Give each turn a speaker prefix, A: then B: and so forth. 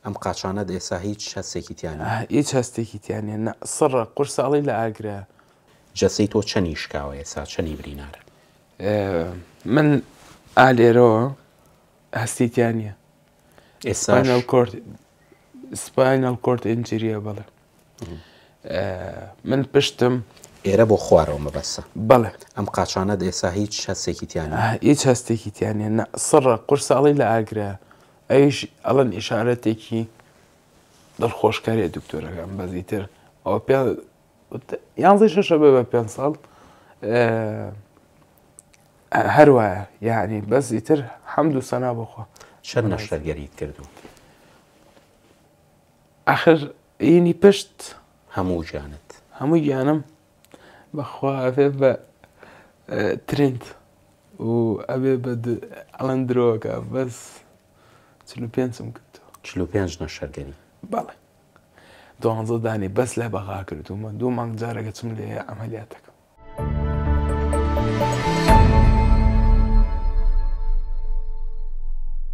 A: ئەم قاچانەت ئێستا هیچ هەستێکی تیانە
B: هیچ هەستێکی تیانێ سڕە قورساڵی لە ئاگرا.
A: جەسەی تۆ چەنی شکاوە ئێستا چەنی برینارە؟
B: من ئالێرەوە هەستیتیان نیە. سپاینەڵ کۆرت ئینجریە بڵێ. من پشتم
A: ئێرە بۆ خوارەوە مەبەستە.
B: بەڵێ
A: ئەم قاچانەت ئێستا هیچ هەستێکی تیانە
B: هیچ هەستێکی تیانێ سڕە قورساڵی لە ئاگرا. ئەیش ئەڵەن ئیشارەتێکی دڵخۆشکاریە دکتۆرەکان بەزیتر ئەوە پێ 11 بێ بە 5 ساڵ هەروایە یعنی بەزیتر حەمد و سەنا بخوا.
A: چەند نەشتەرگەریت کردو؟
B: ئاخر ئینی پشت
A: هەموو گیانت
B: هەموو گیانم بەخوا ئەبێ بە ترند و ئەبێ بە ئەڵەن درۆکە بەس 45م کردەوە.
A: 45 نەشتەرگەری؟
B: بەڵێ 12 دانی بەس لە بەغا کردومە 2 مانگ جارێکە چم لێ ئەمەلیاتەکەم.